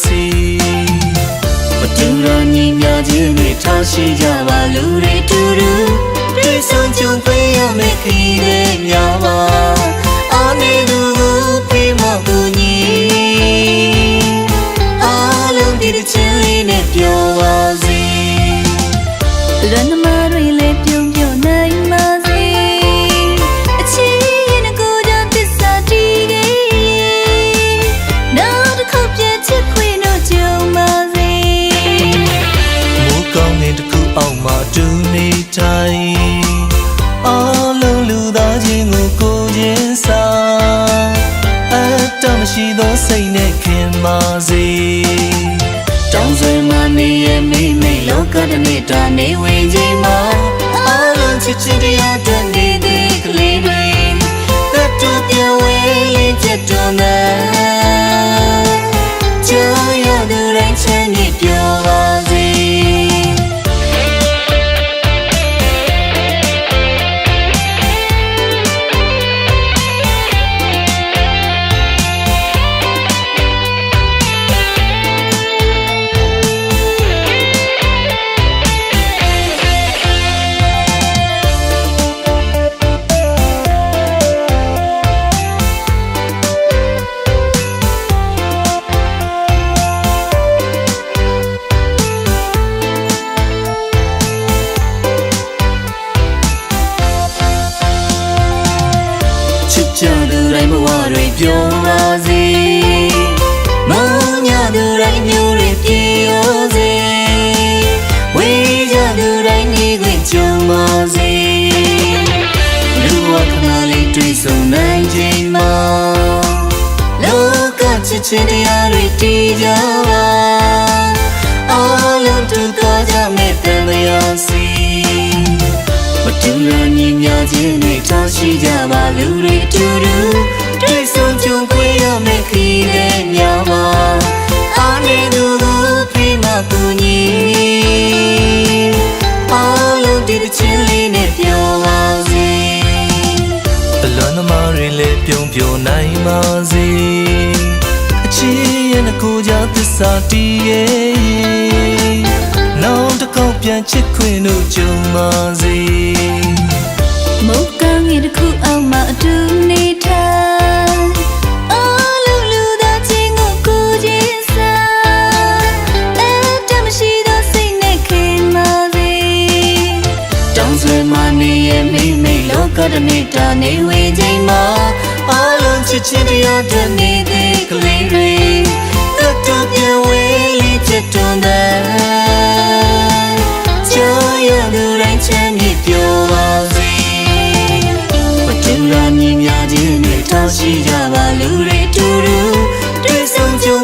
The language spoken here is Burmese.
စီမတူရညီမြခြင်းတွေထားရှိကြပါလူတွေတူတူတွေ့ဆုံကြုံတွေ့ရမယ့်ခရီးတွေများပါအားနေသူကိုပေးမကူညီအားလုံးဒီတစ်ချင်းလေးနဲ့ပြောပါစေလွန်သမားတွေလည်းပြုံးပြုံးနိုင်ပါစေအချီးရင်ကိုကြောင့်သစ္စာတည်ခဲ့နောက်တစ်ခေါက်ပြန်ချစ်ခွေတော့ကြုံပါစေမိုးကောင်းတဲ့တစ်ခုအောက်မှာတူနေတိုင်းအားလုံးလူသားချင်းကိုချင်းစားအတမရှိသောစိတ်နဲ့ခင်ပါစေတောင်းဆွေမနေရဲ့မိမိလောကတစ်နေ့တာနေဝင်ချိန်မှာအားလုံးချစ်ချစ်တရားတွေ့နေတဲ့ကလေးတွေသတ်တူပြောင်းဝဲလေးချက်တော်နဲ့ကြောက်ရသူတိုင်းချမ်းမြေပြောပါစေကြသူတိုင်းဘဝတွေပြောပါစေမောင်ညသူတိုင်းမျိုးတွေပြေရောစေဝေးကြသူတိုင်းနေခွင့်ကြုံပါစေလူဝခဏလေးတွေ့ဆုံနိုင်ချိန်မှာလောကချစ်ချင်းတရားတွေတည်ကြပါအားလုံးတူကြကြမဲ့တရားစီမတူရညီမြခြင်းတွေထားရှိကြပါလူတွေတူတူတွေ့ဆုံကြုံတွေ့ရမယ့်ခရီးတွေများပါအားနေသူကိုဖိမကူညီအားလုံးဒီတစ်ချင်းလေးနဲ့ပြောပါစေအလွန်သမားတွေလည်းပြုံးပြနိုင်ပါစေအချစ်ရဲ့ကိုကြောင့်သစ္စာတည်ရဲ့နောက်တစ်ခေါက်ပြန်ချစ်ခွင့်တို့ကြုံပါစေမုတ်ကငယ်တစ်ခုအောင်မှအတူနေထိုင်အားလုံးလူသားချင်းကိုချင်းစားအတမရှိသောစိတ်နဲ့ခင်ပါစေတောင်းဆွေမနေရဲ့မိမိလောကတစ်နေ့တာနေဝင်ချိန်မှာအားလုံးချစ်ချင်းတရားတွေ့နေတဲ့ကလေးတွေသတ်တော်ပြန်ဝေးလေးချက်တွန်းတဲ့ချမ်းမြေပြောပါစေမတူရညီမြခြင်းတွေထားရှိကြပါလူတွေတူတူတွေ့ဆုံကြုံ